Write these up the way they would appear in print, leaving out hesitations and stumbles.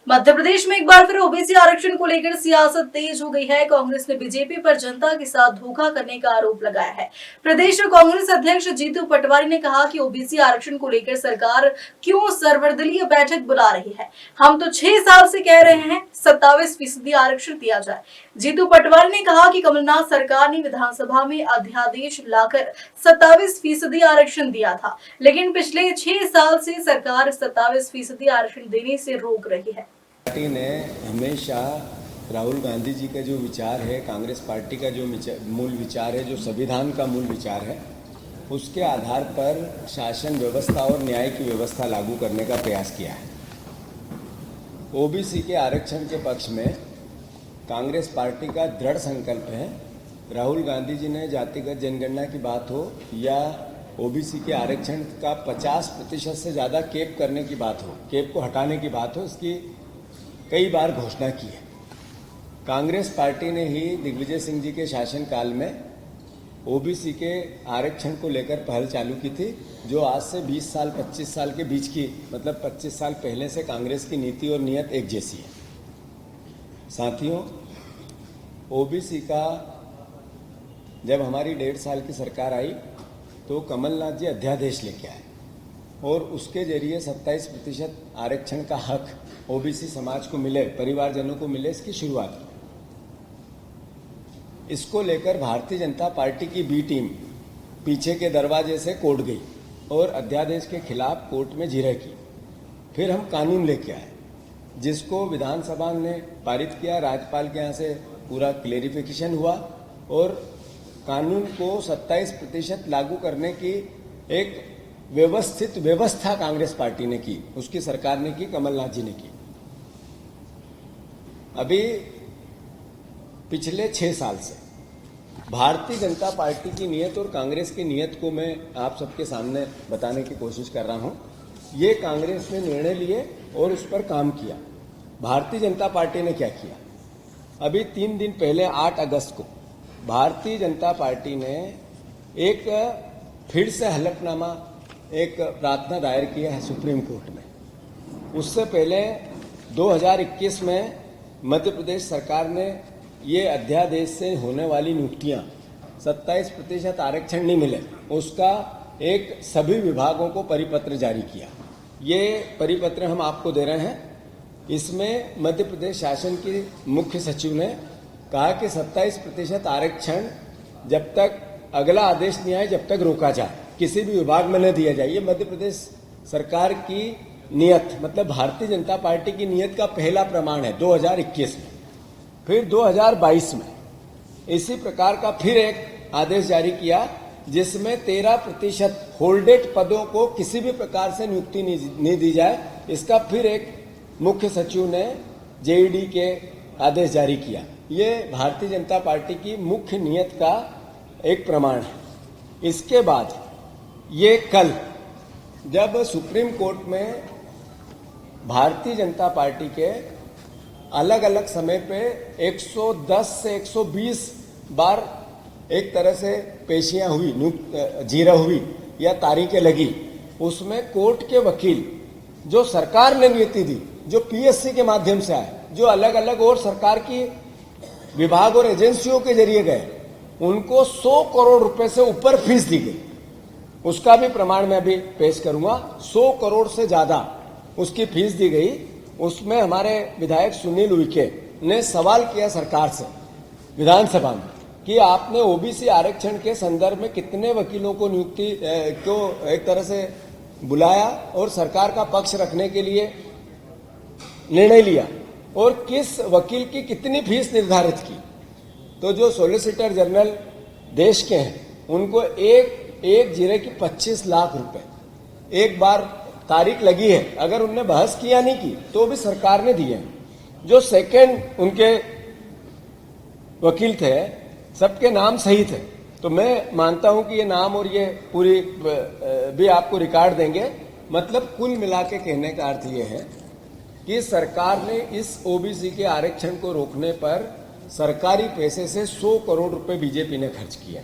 मध्य प्रदेश में एक बार फिर ओबीसी आरक्षण को लेकर सियासत तेज हो गई है। कांग्रेस ने बीजेपी पर जनता के साथ धोखा करने का आरोप लगाया है। प्रदेश कांग्रेस अध्यक्ष जीतू पटवारी ने कहा कि ओबीसी आरक्षण को लेकर सरकार क्यों सर्वदलीय बैठक बुला रही है। हम तो 6 साल से कह रहे हैं 27% आरक्षण दिया जाए। जीतू पटवारी ने कहा कि कमलनाथ सरकार ने विधानसभा में अध्यादेश लाकर 27% आरक्षण दिया था, लेकिन पिछले 6 साल से सरकार 27% आरक्षण देने से रोक रही है। पार्टी ने हमेशा राहुल गांधी जी का जो विचार है, कांग्रेस पार्टी का जो मूल विचार है, जो संविधान का मूल विचार है, उसके आधार पर शासन व्यवस्था और न्याय की व्यवस्था लागू करने का प्रयास किया है। ओबीसी के आरक्षण के पक्ष में कांग्रेस पार्टी का दृढ़ संकल्प है। राहुल गांधी जी ने जातिगत जनगणना की बात हो या ओबीसी के आरक्षण का 50% से ज़्यादा केप करने की बात हो, केप को हटाने की बात हो, इसकी कई बार घोषणा की है। कांग्रेस पार्टी ने ही दिग्विजय सिंह जी के शासनकाल में ओबीसी के आरक्षण को लेकर पहल चालू की थी, जो आज से 20 साल 25 साल के बीच की, मतलब 25 साल पहले से कांग्रेस की नीति और नीयत एक जैसी है। साथियों, ओबीसी का जब हमारी 1.5 साल की सरकार आई तो कमलनाथ जी अध्यादेश लेके आए और उसके जरिए 27% आरक्षण का हक ओबीसी समाज को मिले, परिवारजनों को मिले, इसकी शुरुआत की। इसको लेकर भारतीय जनता पार्टी की बी टीम पीछे के दरवाजे से कोर्ट गई और अध्यादेश के खिलाफ कोर्ट में जिरह की। फिर हम कानून लेके आए, जिसको विधानसभा ने पारित किया, राज्यपाल के यहाँ से पूरा क्लेरिफिकेशन हुआ और कानून को 27% लागू करने की एक व्यवस्थित व्यवस्था कांग्रेस पार्टी ने की, उसकी सरकार ने की, कमलनाथ जी ने की। अभी पिछले 6 साल से भारतीय जनता पार्टी की नीयत और कांग्रेस की नीयत को मैं आप सबके सामने बताने की कोशिश कर रहा हूं। ये कांग्रेस ने निर्णय लिए और उस पर काम किया। भारतीय जनता पार्टी ने क्या किया? अभी 3 दिन पहले 8 अगस्त को भारतीय जनता पार्टी ने एक फिर से हलफनामा, एक प्रार्थना दायर किया है सुप्रीम कोर्ट में। उससे पहले 2021 में मध्य प्रदेश सरकार ने ये अध्यादेश से होने वाली नियुक्तियां 27% आरक्षण नहीं मिले, उसका एक सभी विभागों को परिपत्र जारी किया। ये परिपत्र हम आपको दे रहे हैं। इसमें मध्य प्रदेश शासन की मुख्य सचिव ने कहा कि 27% आरक्षण जब तक अगला आदेश नहीं आए, जब तक रोका जाए, किसी भी विभाग में न दिया जाए। ये मध्य प्रदेश सरकार की नीयत, मतलब भारतीय जनता पार्टी की नीयत का पहला प्रमाण है 2021 में। फिर 2022 में इसी प्रकार का फिर एक आदेश जारी किया, जिसमें 13% होल्डेड पदों को किसी भी प्रकार से नियुक्ति नहीं दी जाए। इसका फिर एक मुख्य सचिव ने जेईडी के आदेश जारी किया। ये भारतीय जनता पार्टी की मुख्य नीयत का एक प्रमाण है। इसके बाद ये कल जब सुप्रीम कोर्ट में भारतीय जनता पार्टी के अलग अलग समय पे 110 से 120 बार एक तरह से पेशियां हुई, जीरा हुई या तारीखें लगी, उसमें कोर्ट के वकील जो सरकार ने नीति दी, जो पीएससी के माध्यम से आए, जो अलग अलग और सरकार की विभाग और एजेंसियों के जरिए गए, उनको 100 करोड़ रुपए से ऊपर फीस दी गई। उसका भी प्रमाण मैं अभी पेश करूंगा। 100 करोड़ से ज्यादा उसकी फीस दी गई। उसमें हमारे विधायक सुनील उइके ने सवाल किया सरकार से विधानसभा में कि आपने ओबीसी आरक्षण के संदर्भ में कितने वकीलों को नियुक्ति को एक तरह से बुलाया और सरकार का पक्ष रखने के लिए निर्णय लिया और किस वकील की कितनी फीस निर्धारित की। तो जो सॉलिसिटर जनरल देश के हैं, उनको एक जिरे की 25 लाख रुपए एक बार तारीख लगी है। अगर उनने बहस किया नहीं की तो भी सरकार ने दिए। जो सेकंड उनके वकील थे, सबके नाम सही थे, तो मैं मानता हूं कि ये नाम और ये पूरी भी आपको रिकॉर्ड देंगे। मतलब कुल मिला के कहने का अर्थ ये है कि सरकार ने इस ओबीसी के आरक्षण को रोकने पर सरकारी पैसे से 100 करोड़ रुपए बीजेपी ने खर्च किया।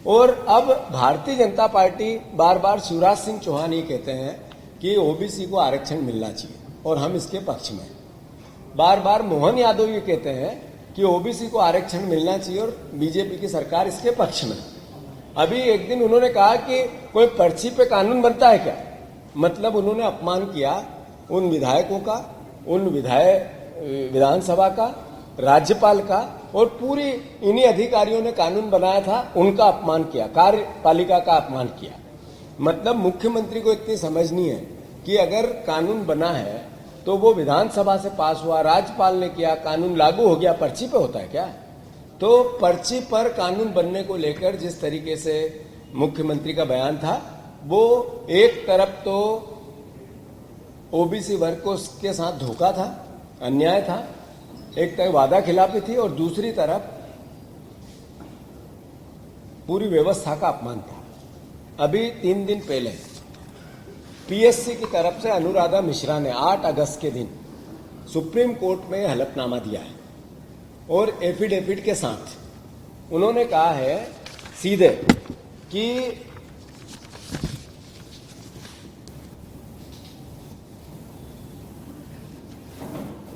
और अब भारतीय जनता पार्टी बार बार शिवराज सिंह चौहान ये कहते हैं कि ओबीसी को आरक्षण मिलना चाहिए और हम इसके पक्ष में। बार बार मोहन यादव ये कहते हैं कि ओबीसी को आरक्षण मिलना चाहिए और बीजेपी की सरकार इसके पक्ष में। अभी एक दिन उन्होंने कहा कि कोई पर्ची पे कानून बनता है क्या, मतलब उन्होंने अपमान किया उन विधायकों का, उन विधानसभा का, राज्यपाल का, और पूरी इन्हीं अधिकारियों ने कानून बनाया था उनका अपमान किया, कार्यपालिका का अपमान किया। मतलब मुख्यमंत्री को इतनी समझ नहीं है कि अगर कानून बना है तो वो विधानसभा से पास हुआ, राज्यपाल ने किया, कानून लागू हो गया, पर्ची पे होता है क्या? तो पर्ची पर कानून बनने को लेकर जिस तरीके से मुख्यमंत्री का बयान था, वो एक तरफ तो ओबीसी वर्ग को उसके साथ धोखा था, अन्याय था, एक तरफ वादा खिलाफी थी, और दूसरी तरफ पूरी व्यवस्था का अपमान था। अभी 3 दिन पहले पीएससी की तरफ से अनुराधा मिश्रा ने 8 अगस्त के दिन सुप्रीम कोर्ट में हलफनामा दिया है, और एफिडेविट के साथ उन्होंने कहा है सीधे कि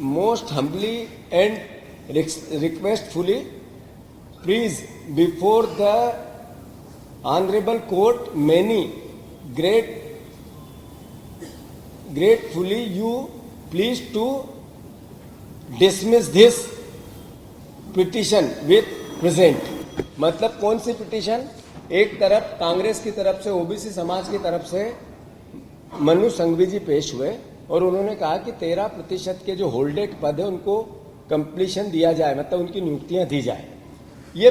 most humbly and requestfully please before the honorable court many gratefully you please to dismiss this petition with present। मतलब कौन सी पिटीशन? एक तरफ कांग्रेस की तरफ से, ओबीसी समाज की तरफ से मनु संघवी जी पेश हुए और उन्होंने कहा कि 13% के जो होल्डेड पद है उनको कंप्लीशन दिया जाए, मतलब उनकी नियुक्तियां दी जाए। ये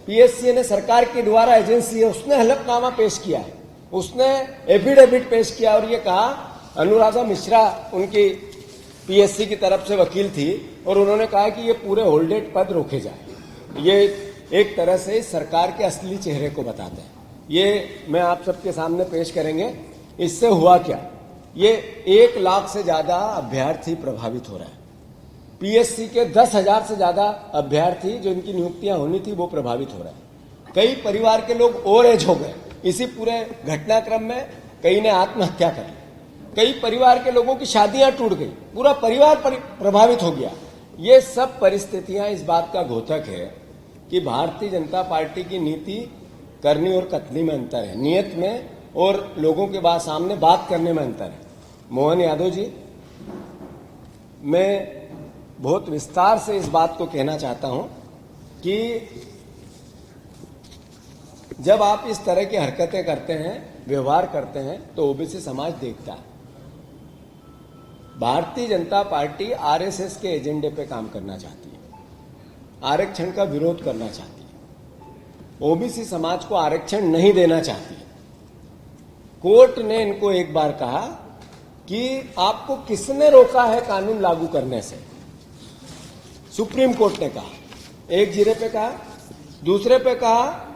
पीएससी ने सरकार के द्वारा एजेंसी है, उसने हलफनामा पेश किया है, उसने एफिडेविट पेश किया, और ये कहा अनुराधा मिश्रा उनकी पीएससी की तरफ से वकील थी, और उन्होंने कहा कि ये पूरे होल्डेड पद रोके जाए। ये एक तरह से सरकार के असली चेहरे को बताते हैं। ये मैं आप सबके सामने पेश करेंगे। इससे हुआ क्या? ये 1 लाख से ज्यादा अभ्यर्थी प्रभावित हो रहे हैं। पीएससी के 10,000 से ज्यादा अभ्यर्थी जो इनकी नियुक्तियां होनी थी वो प्रभावित हो रहे हैं। कई परिवार के लोग ओवर एज हो गए इसी पूरे घटनाक्रम में, कई ने आत्महत्या कर ली, कई परिवार के लोगों की शादियां टूट गई, पूरा परिवार प्रभावित हो गया। ये सब परिस्थितियां इस बात का घोतक है कि भारतीय जनता पार्टी की नीति करनी और कथनी में अंतर है, नियत में और लोगों के बाद सामने बात करने में अंतर है। मोहन यादव जी, मैं बहुत विस्तार से इस बात को कहना चाहता हूं कि जब आप इस तरह की हरकतें करते हैं, व्यवहार करते हैं, तो ओबीसी समाज देखता है। भारतीय जनता पार्टी आरएसएस के एजेंडे पे काम करना चाहती है, आरक्षण का विरोध करना चाहती है, ओबीसी समाज को आरक्षण नहीं देना चाहती है। कोर्ट ने इनको एक बार कहा कि आपको किसने रोका है कानून लागू करने से? सुप्रीम कोर्ट ने कहा, एक जिरे पे कहा, दूसरे पे कहा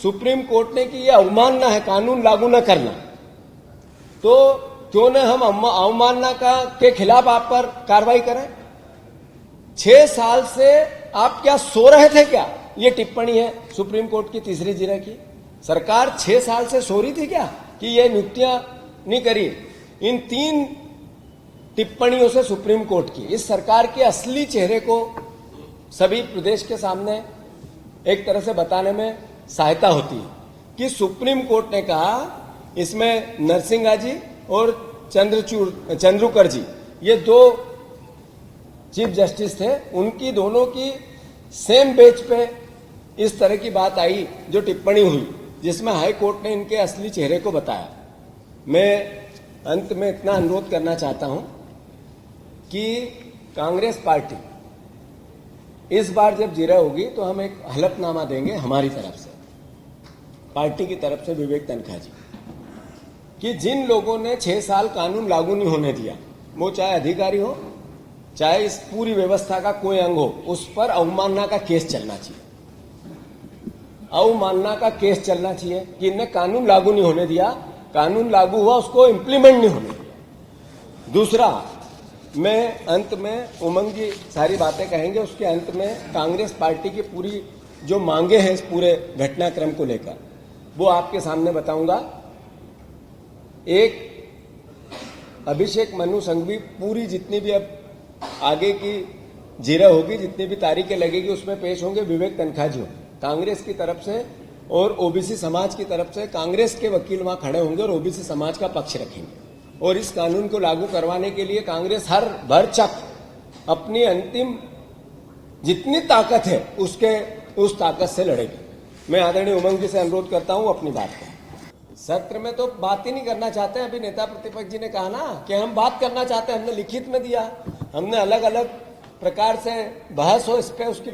सुप्रीम कोर्ट ने कि यह अवमानना है कानून लागू न करना। तो क्यों न हम अवमानना के खिलाफ आप पर कार्रवाई करें? 6 साल से आप क्या सो रहे थे क्या? ये टिप्पणी है सुप्रीम कोर्ट की तीसरी जिरे की। सरकार 6 साल से सो रही थी क्या कि ये नियुक्तियां नहीं करी? इन 3 टिप्पणियों से सुप्रीम कोर्ट की इस सरकार के असली चेहरे को सभी प्रदेश के सामने एक तरह से बताने में सहायता होती है कि सुप्रीम कोर्ट ने कहा इसमें नरसिंहा जी और चंद्रचूड़ जी, ये 2 चीफ जस्टिस थे, उनकी दोनों की सेम बेंच पे इस तरह की बात आई जो टिप्पणी हुई, जिसमें हाई कोर्ट ने इनके असली चेहरे को बताया। मैं अंत में इतना अनुरोध करना चाहता हूं कि कांग्रेस पार्टी इस बार जब जिरा होगी तो हम एक हलफनामा देंगे हमारी तरफ से, पार्टी की तरफ से, विवेक तनखा जी, कि जिन लोगों ने 6 साल कानून लागू नहीं होने दिया, वो चाहे अधिकारी हो चाहे इस पूरी व्यवस्था का कोई अंग हो, उस पर अवमानना का केस चलना चाहिए। अवमानना का केस चलना चाहिए कि इन्हें कानून लागू नहीं होने दिया, कानून लागू हुआ उसको इंप्लीमेंट नहीं होने दिया। दूसरा, मैं अंत में उमंग जी सारी बातें कहेंगे, उसके अंत में कांग्रेस पार्टी की पूरी जो मांगे हैं इस पूरे घटनाक्रम को लेकर वो आपके सामने बताऊंगा। एक, अभिषेक मनु संघवी पूरी जितनी भी अब आगे की जीरा होगी, जितनी भी तारीखें लगेगी उसमें पेश होंगे। विवेक तनखा जी कांग्रेस की तरफ से और ओबीसी समाज की तरफ से कांग्रेस के वकील वहां खड़े होंगे और ओबीसी समाज का पक्ष रखेंगे। और इस कानून को लागू करवाने के लिए कांग्रेस हर भरचक अपनी अंतिम जितनी ताकत है उस ताकत से लड़ेगी। मैं आदरणीय उमंग जी से अनुरोध करता हूं अपनी बात करें। सत्र में तो बात ही नहीं करना चाहते। अभी नेता प्रतिपक्ष जी ने कहा ना कि हम बात करना चाहते हैं, हमने लिखित में दिया, हमने अलग अलग प्रकार से बहस हो इस पे उसकी